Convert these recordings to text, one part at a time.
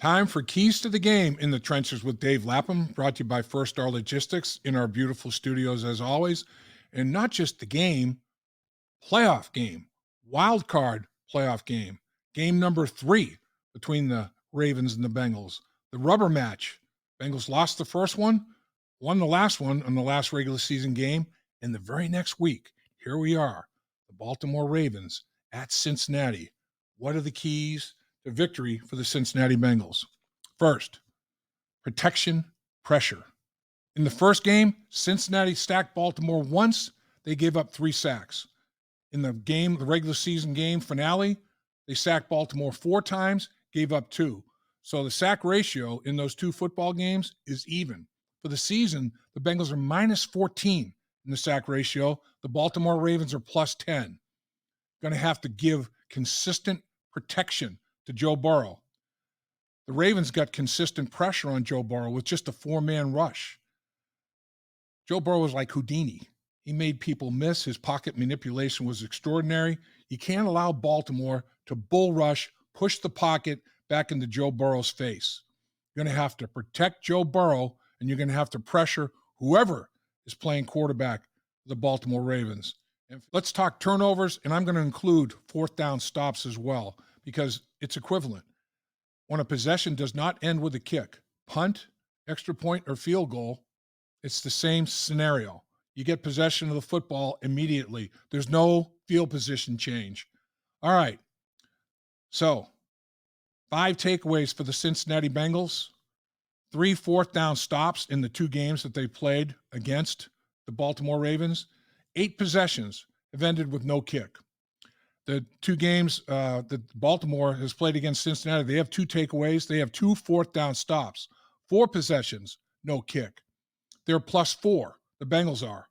Time for Keys to the Game in the Trenches with Dave Lapham, brought to you by First Star Logistics in our beautiful studios as always. And not just the game, playoff game, wild card playoff game, game number 3 between the Ravens and the Bengals. The rubber match. Bengals lost the first one, won the last one on the last regular season game, and the very next week, here we are, the Baltimore Ravens at Cincinnati. What are the keys to victory for the Cincinnati Bengals? First, protection, pressure. In the first game, Cincinnati stacked Baltimore once. They gave up 3 sacks. In the regular season game finale, they sacked Baltimore 4 times, gave up 2. So the sack ratio in those 2 football games is even. For the season, the Bengals are minus 14 in the sack ratio. The Baltimore Ravens are plus 10. Going to have to give consistent protection to Joe Burrow. The Ravens got consistent pressure on Joe Burrow with just a 4-man rush. Joe Burrow was like Houdini. He made people miss. His pocket manipulation was extraordinary. You can't allow Baltimore to bull rush, push the pocket back into Joe Burrow's face. You're going to have to protect Joe Burrow, and you're going to have to pressure whoever is playing quarterback for the Baltimore Ravens. And let's talk turnovers, and I'm going to include 4th down stops as well because it's equivalent. When a possession does not end with a kick, punt, extra point, or field goal, it's the same scenario. You get possession of the football immediately. There's no field position change. All right. So 5 takeaways for the Cincinnati Bengals, 3 4th down stops in the 2 games that they played against the Baltimore Ravens. 8 possessions have ended with no kick. The 2 games that Baltimore has played against Cincinnati, they have 2 takeaways. They have 2 4th down stops, 4 possessions, no kick. They're plus 4. The Bengals are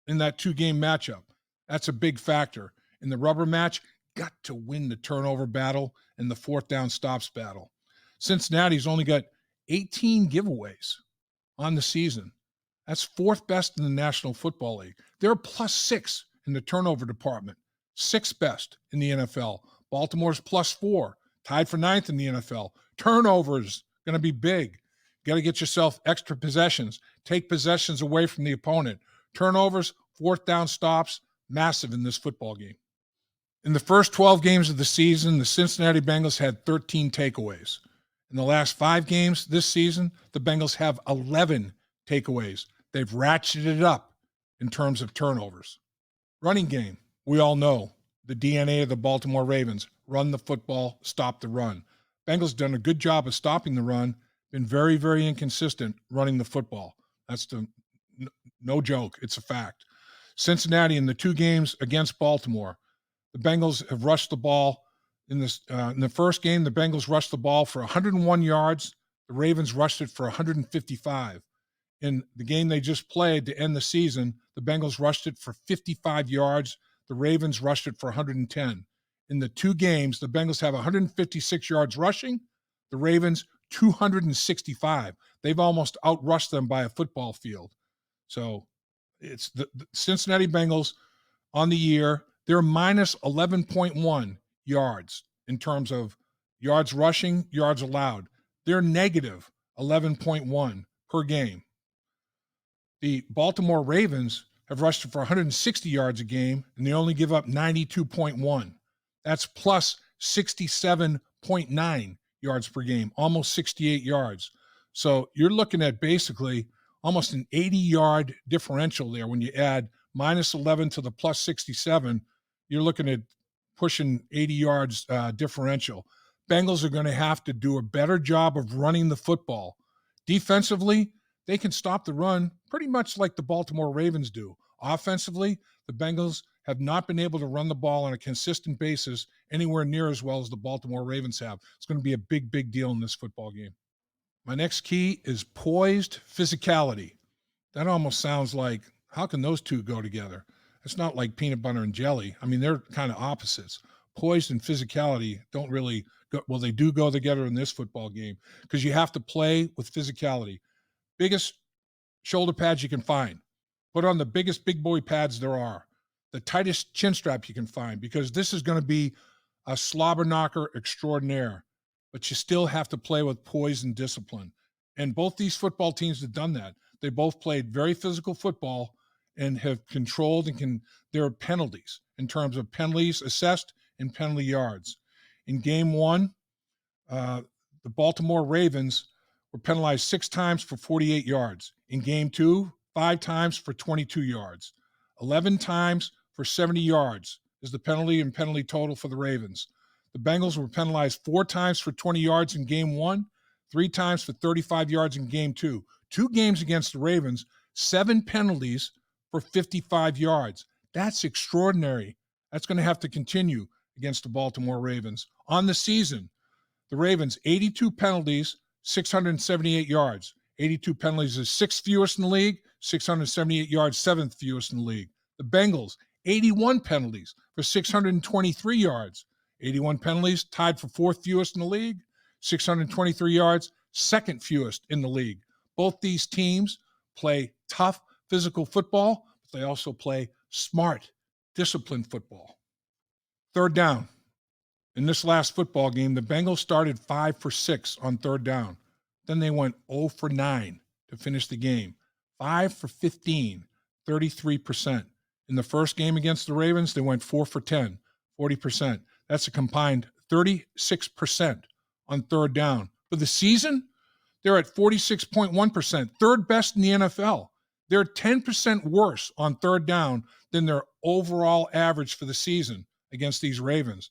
in that 2-game matchup. That's a big factor. In the rubber match, got to win the turnover battle and the 4th down stops battle. Cincinnati's only got 18 giveaways on the season. That's 4th best in the National Football League. They're plus 6 in the turnover department, 6th best in the NFL. Baltimore's plus 4, tied for 9th in the NFL. Turnovers going to be big. Got to get yourself extra possessions. Take possessions away from the opponent. Turnovers, 4th down stops, massive in this football game. In the first 12 games of the season, the Cincinnati Bengals had 13 takeaways. In the last 5 games this season, the Bengals have 11 takeaways. They've ratcheted it up in terms of turnovers. Running game, we all know the DNA of the Baltimore Ravens. Run the football, stop the run. Bengals done a good job of stopping the run, been very, very inconsistent running the football. That's no joke. It's a fact. Cincinnati in the 2 games against Baltimore, the Bengals have rushed the ball. In the first game, the Bengals rushed the ball for 101 yards. The Ravens rushed it for 155. In the game they just played to end the season, the Bengals rushed it for 55 yards. The Ravens rushed it for 110. In the 2 games, the Bengals have 156 yards rushing. The Ravens, 265. They've almost outrushed them by a football field. So it's the Cincinnati Bengals on the year. They're minus 11.1 yards in terms of yards rushing, yards allowed. They're negative 11.1 per game. The Baltimore Ravens have rushed for 160 yards a game, and they only give up 92.1. That's plus 67.9 yards per game, almost 68 yards. So you're looking at basically almost an 80-yard differential there. When you add minus 11 to the plus 67, you're looking at pushing 80 yards differential. Bengals are going to have to do a better job of running the football. Defensively, they can stop the run pretty much like the Baltimore Ravens do. Offensively, the Bengals have not been able to run the ball on a consistent basis anywhere near as well as the Baltimore Ravens have. It's going to be a big, big deal in this football game. My next key is poised physicality. That almost sounds like, how can those two go together? It's not like peanut butter and jelly. I mean, they're kind of opposites. Poised and physicality don't really go, well, they do go together in this football game because you have to play with physicality. Biggest shoulder pads you can find. Put on the biggest big boy pads there are. The tightest chin strap you can find, because this is going to be a slobber knocker extraordinaire. but you still have to play with poise and discipline. And both these football teams have done that. They both played very physical football and have controlled there are penalties in terms of penalties assessed and penalty yards. In game one, the Baltimore Ravens were penalized 6 times for 48 yards. In game two, 5 times for 22 yards. 11 times for 70 yards is the penalty and penalty total for the Ravens. The Bengals were penalized 4 times for 20 yards in game one, 3 times for 35 yards in game two. 2 games against the Ravens, 7 penalties for 55 yards. That's extraordinary. That's going to have to continue against the Baltimore Ravens. On the season, the Ravens, 82 penalties, 678 yards. 82 penalties is 6th fewest in the league, 678 yards, 7th fewest in the league. The Bengals, 81 penalties for 623 yards. 81 penalties, tied for 4th fewest in the league, 623 yards, 2nd fewest in the league. Both these teams play tough physical football, but they also play smart, disciplined football. Third down. In this last football game, the Bengals started 5 for 6 on third down. Then they went 0 for 9 to finish the game. 5 for 15, 33%. In the first game against the Ravens, they went 4 for 10, 40%. That's a combined 36% on third down. For the season, they're at 46.1%, third best in the NFL. They're 10% worse on third down than their overall average for the season against these Ravens.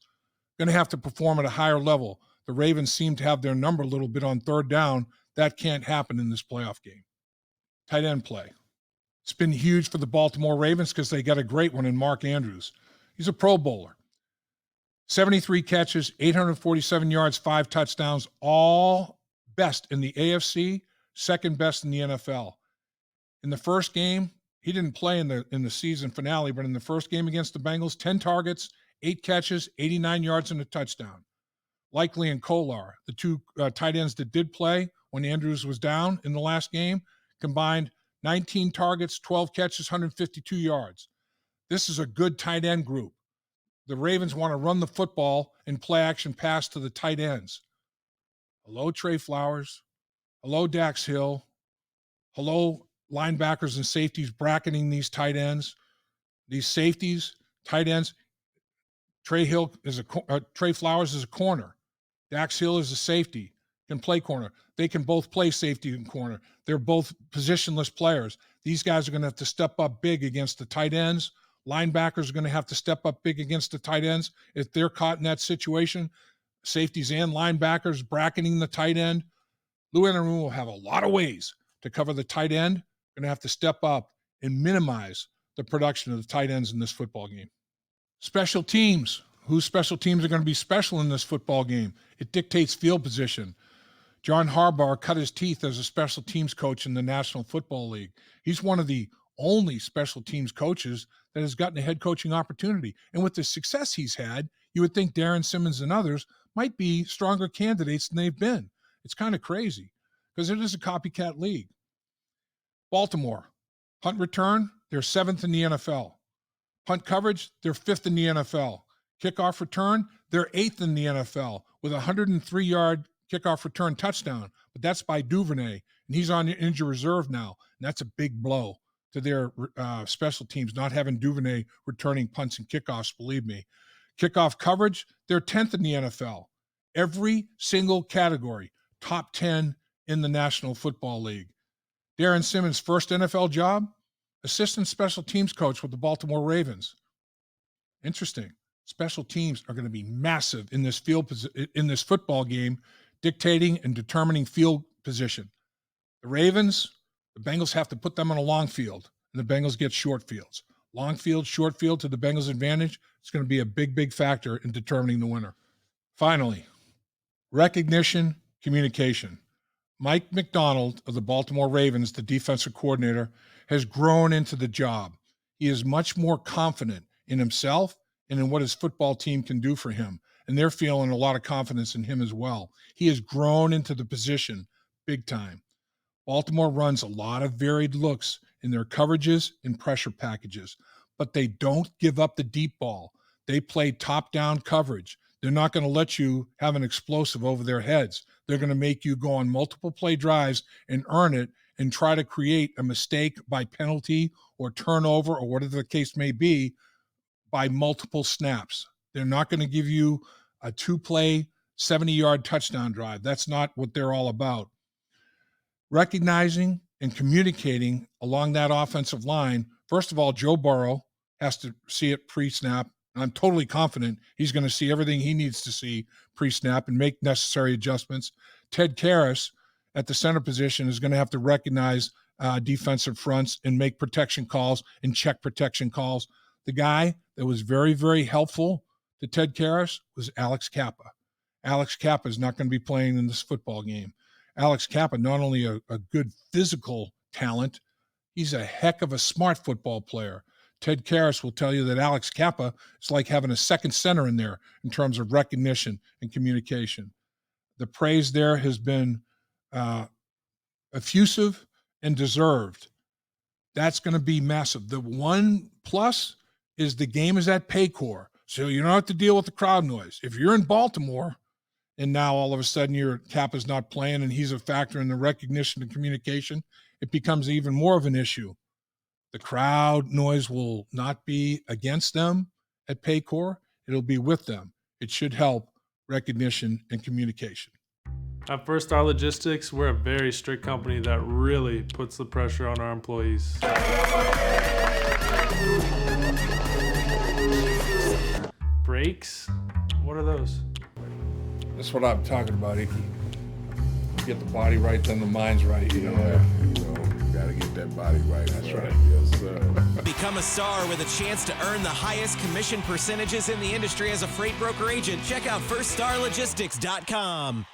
Going to have to perform at a higher level. The Ravens seem to have their number a little bit on third down. That can't happen in this playoff game. Tight end play. It's been huge for the Baltimore Ravens because they got a great one in Mark Andrews. He's a Pro Bowler. 73 catches, 847 yards, 5 touchdowns, all best in the AFC, second best in the NFL. In the first game, he didn't play in the season finale, but in the first game against the Bengals, 10 targets, 8 catches, 89 yards, and a touchdown. Likely and Kolar, the 2 tight ends that did play when Andrews was down in the last game, combined 19 targets, 12 catches, 152 yards. This is a good tight end group. The Ravens want to run the football and play action pass to the tight ends. Hello, Trey Flowers. Hello, Dax Hill. Hello, linebackers and safeties bracketing these tight ends. These safeties, tight ends. Trey Flowers is a corner. Dax Hill is a safety, can play corner. They can both play safety and corner. They're both positionless players. These guys are going to have to step up big against the tight ends. Linebackers are going to have to step up big against the tight ends. If they're caught in that situation, safeties and linebackers bracketing the tight end. Lou Anarumo will have a lot of ways to cover the tight end. Going to have to step up and minimize the production of the tight ends in this football game. Special teams. Whose special teams are going to be special in this football game? It dictates field position. John Harbaugh cut his teeth as a special teams coach in the National Football League. He's one of the only special teams coaches that has gotten a head coaching opportunity. And with the success he's had, you would think Darren Simmons and others might be stronger candidates than they've been. It's kind of crazy because it is a copycat league. Baltimore, punt return, they're 7th in the NFL. Punt coverage, they're 5th in the NFL. Kickoff return, they're 8th in the NFL with a 103-yard kickoff return touchdown. But that's by Duvernay, and he's on injured reserve now. And that's a big blow to their special teams, not having Duvernay returning punts and kickoffs, believe me. Kickoff coverage, they're 10th in the NFL. Every single category, top 10 in the National Football League. Darren Simmons' first NFL job, assistant special teams coach with the Baltimore Ravens. Interesting. Special teams are going to be massive in this football game, dictating and determining field position. The Ravens, the Bengals have to put them on a long field, and the Bengals get short fields. Long field, short field to the Bengals' advantage. It's going to be a big, big factor in determining the winner. Finally, recognition, communication. Mike McDonald of the Baltimore Ravens, the defensive coordinator, has grown into the job. He is much more confident in himself and in what his football team can do for him. And they're feeling a lot of confidence in him as well. He has grown into the position big time. Baltimore runs a lot of varied looks in their coverages and pressure packages, but they don't give up the deep ball. They play top-down coverage. They're not going to let you have an explosive over their heads. They're going to make you go on multiple play drives and earn it and try to create a mistake by penalty or turnover or whatever the case may be by multiple snaps. They're not going to give you a 2-play, 70-yard touchdown drive. That's not what they're all about. Recognizing and communicating along that offensive line, first of all, Joe Burrow has to see it pre-snap. And I'm totally confident he's going to see everything he needs to see pre-snap and make necessary adjustments. Ted Karras at the center position is going to have to recognize defensive fronts and make protection calls and check protection calls. The guy that was very, very helpful to Ted Karras was Alex Kappa. Alex Kappa is not going to be playing in this football game. Alex Kappa, not only a good physical talent, he's a heck of a smart football player. Ted Karras will tell you that Alex Kappa is like having a second center in there in terms of recognition and communication. The praise there has been effusive and deserved. That's going to be massive. The one plus is the game is at Paycor, so you don't have to deal with the crowd noise. If you're in Baltimore and now all of a sudden your Kappa's not playing and he's a factor in the recognition and communication, it becomes even more of an issue. The crowd noise will not be against them at Paycor. It'll be with them. It should help recognition and communication. At First Star Logistics, we're a very strict company that really puts the pressure on our employees. Breaks? What are those? That's what I'm talking about, Icky. Get the body right, then the mind's right. You know, gotta get that body right. That's right. Yes, sir. Become a star with a chance to earn the highest commission percentages in the industry as a freight broker agent. Check out FirstStarLogistics.com.